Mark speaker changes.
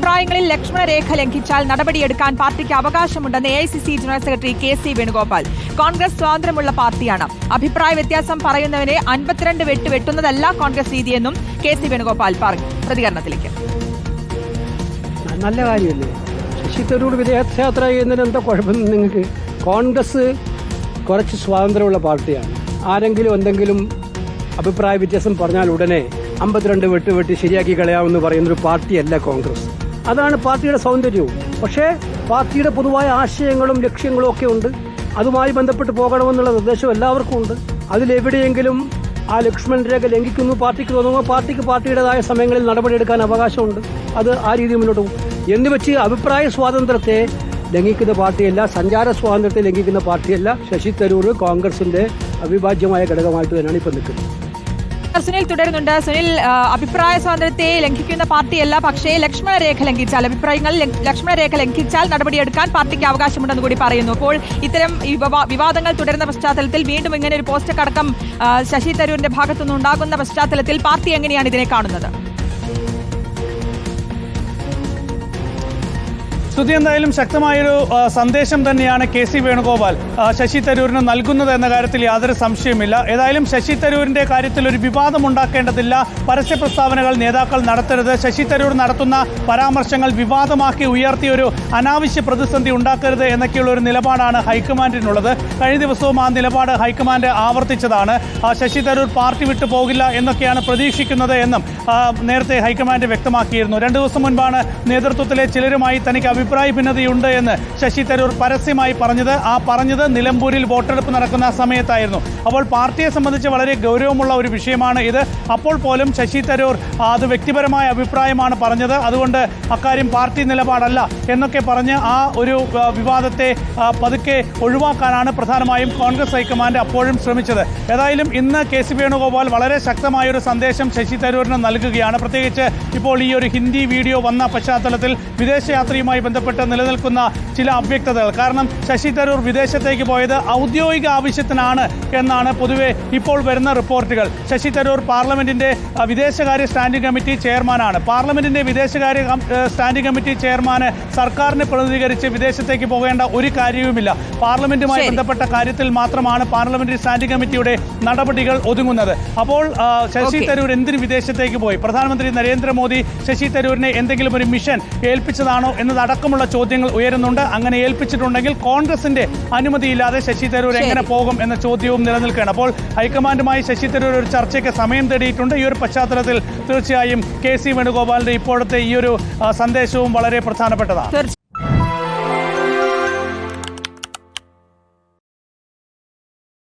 Speaker 1: അഭിപ്രായങ്ങളിൽ ലക്ഷ്മണരേഖ ലംഘിച്ചാൽ നടപടിയെടുക്കാൻ പാർട്ടിക്ക് അവകാശമുണ്ടെന്ന് AICC general secretary KC Venugopal. Congress സ്വാതന്ത്ര്യമുള്ള പാർട്ടിയാണ്. അഭിപ്രായ വ്യത്യാസം പറയുന്നവരെ 52 വെട്ട് വെട്ടുന്നതല്ല കോൺഗ്രസ് രീതിയെന്നും KC വേണുഗോപാൽ പറഞ്ഞു. പ്രതികരണത്തിലേക്ക്.
Speaker 2: നല്ല കാര്യമല്ലേ? ശശി തരൂർ വിദേശയാത്ര ചെയ്യുന്നതിന് എന്താ കുഴപ്പം? നിങ്ങൾക്ക് കോൺഗ്രസ് കുറച്ച് സ്വാതന്ത്ര്യമുള്ള പാർട്ടിയാണ്. ആരെങ്കിലും എന്തെങ്കിലും അഭിപ്രായ വ്യത്യാസം പറഞ്ഞാൽ ഉടനെ 52 വെട്ട് ശരിയാക്കി കളയാമെന്ന് പറയുന്നൊരു പാർട്ടിയല്ല കോൺഗ്രസ്. അതാണ് പാർട്ടിയുടെ സൗന്ദര്യവും. പക്ഷേ പാർട്ടിയുടെ പൊതുവായ ആശയങ്ങളും ലക്ഷ്യങ്ങളും ഒക്കെ ഉണ്ട്. അതുമായി ബന്ധപ്പെട്ട് പോകണമെന്നുള്ള നിർദ്ദേശം എല്ലാവർക്കും ഉണ്ട്. അതിലെവിടെയെങ്കിലും ആ ലക്ഷ്മൺ രേഖ ലംഘിക്കുന്നു പാർട്ടിക്ക് തോന്നുമ്പോൾ പാർട്ടിക്ക് പാർട്ടിയുടേതായ സമയങ്ങളിൽ നടപടിയെടുക്കാൻ അവകാശമുണ്ട്. അത് ആ രീതിയിൽ മുന്നോട്ട് പോകും. എന്ന് വെച്ച് അഭിപ്രായ സ്വാതന്ത്ര്യത്തെ ലംഘിക്കുന്ന പാർട്ടിയല്ല, സഞ്ചാര സ്വാതന്ത്ര്യത്തെ ലംഘിക്കുന്ന പാർട്ടിയല്ല. ശശി തരൂർ കോൺഗ്രസിന്റെ അവിഭാജ്യമായ ഘടകമായിട്ട് തന്നെയാണ് ഇപ്പം നിൽക്കുന്നത്.
Speaker 1: സുനിൽ തുടരുന്നുണ്ട്. സുനിൽ, അഭിപ്രായ സ്വാതന്ത്ര്യത്തെ ലംഘിക്കുന്ന പാർട്ടിയല്ല, പക്ഷേ ലക്ഷ്മണരേഖ ലംഘിച്ചാൽ ലക്ഷ്മണരേഖ ലംഘിച്ചാൽ നടപടിയെടുക്കാൻ പാർട്ടിക്ക് അവകാശമുണ്ടെന്ന് കൂടി പറയുന്നു. അപ്പോൾ ഇത്തരം വിവാദങ്ങൾ തുടരുന്ന പശ്ചാത്തലത്തിൽ വീണ്ടും ഇങ്ങനെ ഒരു പോസ്റ്റ് അടക്കം ശശി തരൂരിന്റെ ഭാഗത്തുനിന്ന് ഉണ്ടാകുന്ന പശ്ചാത്തലത്തിൽ പാർട്ടി എങ്ങനെയാണ് ഇതിനെ കാണുന്നത്?
Speaker 3: ശ്രുതി, എന്തായാലും ശക്തമായൊരു സന്ദേശം തന്നെയാണ് KC വേണുഗോപാൽ ശശി തരൂരിന് നൽകുന്നത് എന്ന കാര്യത്തിൽ യാതൊരു സംശയമില്ല. ഏതായാലും ശശി തരൂരിന്റെ കാര്യത്തിൽ ഒരു വിവാദം ഉണ്ടാക്കേണ്ടതില്ല. പരസ്യ പ്രസ്താവനകൾ നേതാക്കൾ നടത്തരുത്. ശശി തരൂർ നടത്തുന്ന പരാമർശങ്ങൾ വിവാദമാക്കി ഉയർത്തിയൊരു അനാവശ്യ പ്രതിസന്ധി ഉണ്ടാക്കരുത് എന്നൊക്കെയുള്ള ഒരു നിലപാടാണ് ഹൈക്കമാൻഡിനുള്ളത്. കഴിഞ്ഞ ദിവസവും ആ നിലപാട് ഹൈക്കമാൻഡ് ആവർത്തിച്ചതാണ്. ശശി തരൂർ പാർട്ടി വിട്ടു പോകില്ല എന്നൊക്കെയാണ് പ്രതീക്ഷിക്കുന്നത് എന്നും നേരത്തെ ഹൈക്കമാൻഡ് വ്യക്തമാക്കിയിരുന്നു. 2 ദിവസം മുൻപാണ് നേതൃത്വത്തിലെ ചിലരുമായി തനിക്ക് അഭിപ്രായ ഭിന്നതയുണ്ട് എന്ന് ശശി തരൂർ പരസ്യമായി പറഞ്ഞത് നിലമ്പൂരിൽ വോട്ടെടുപ്പ് നടക്കുന്ന സമയത്തായിരുന്നു. അപ്പോൾ പാർട്ടിയെ സംബന്ധിച്ച് വളരെ ഗൗരവമുള്ള ഒരു വിഷയമാണ് ഇത്. അപ്പോൾ പോലും ശശി തരൂർ അത് വ്യക്തിപരമായ അഭിപ്രായമാണ് പറഞ്ഞത്, അതുകൊണ്ട് അക്കാര്യം പാർട്ടി നിലപാടല്ല എന്നൊക്കെ പറഞ്ഞ് ആ ഒരു വിവാദത്തെ പതുക്കെ ഒഴിവാക്കാനാണ് പ്രധാനമായും കോൺഗ്രസ് ഹൈക്കമാൻഡ് അപ്പോഴും ശ്രമിച്ചത്. ഏതായാലും ഇന്ന് KC വേണുഗോപാൽ വളരെ ശക്തമായൊരു സന്ദേശം ശശി തരൂരിന് നൽകുകയാണ്. പ്രത്യേകിച്ച് ഇപ്പോൾ ഈ ഒരു ഹിന്ദി വീഡിയോ വന്ന പശ്ചാത്തലത്തിൽ വിദേശയാത്രയുമായി ബന്ധപ്പെട്ട് നിലനിൽക്കുന്ന ചില അവ്യക്തതകൾ. കാരണം ശശി തരൂർ വിദേശത്തേക്ക് പോയത് ഔദ്യോഗിക ആവശ്യത്തിനാണ് എന്നാണ് പൊതുവെ ഇപ്പോൾ വരുന്ന റിപ്പോർട്ടുകൾ. ശശി തരൂർ പാർലമെന്റിന്റെ വിദേശകാര്യ സ്റ്റാൻഡിംഗ് കമ്മിറ്റി ചെയർമാനാണ്. പാർലമെന്റിന്റെ വിദേശകാര്യ സ്റ്റാൻഡിംഗ് കമ്മിറ്റി ചെയർമാന് സർക്കാരിനെ പ്രതിനിധീകരിച്ച് വിദേശത്തേക്ക് പോകേണ്ട ഒരു കാര്യവുമില്ല. പാർലമെന്റുമായി ബന്ധപ്പെട്ട കാര്യത്തിൽ മാത്രമാണ് പാർലമെന്ററി സ്റ്റാൻഡിംഗ് കമ്മിറ്റിയുടെ നടപടികൾ ഒതുങ്ങുന്നത്. അപ്പോൾ ശശി തരൂർ എന്തിന് വിദേശത്തേക്ക് പോയി? പ്രധാനമന്ത്രി നരേന്ദ്രമോദി ശശി തരൂരിനെ എന്തെങ്കിലും ഒരു മിഷൻ ഏൽപ്പിച്ചതാണോ എന്നതടക്കമുള്ള ചോദ്യങ്ങൾ ഉയരുന്നുണ്ട്. അങ്ങനെ ഏൽപ്പിച്ചിട്ടുണ്ടെങ്കിൽ കോൺഗ്രസിന്റെ അനുമതിയില്ലാതെ ശശി തരൂർ എങ്ങനെ പോകും എന്ന ചോദ്യവും നിലനിൽക്കുകയാണ്. അപ്പോൾ ഹൈക്കമാൻഡുമായി ശശി തരൂർ ഒരു ചർച്ചയ്ക്ക് സമയം തേടിയിട്ടുണ്ട്. ഈ ഒരു പശ്ചാത്തലത്തിൽ തീർച്ചയായും KC വേണുഗോപാലിന്റെ ഇപ്പോഴത്തെ ഈ ഒരു സന്ദേശവും വളരെ പ്രധാനപ്പെട്ടതാണ്.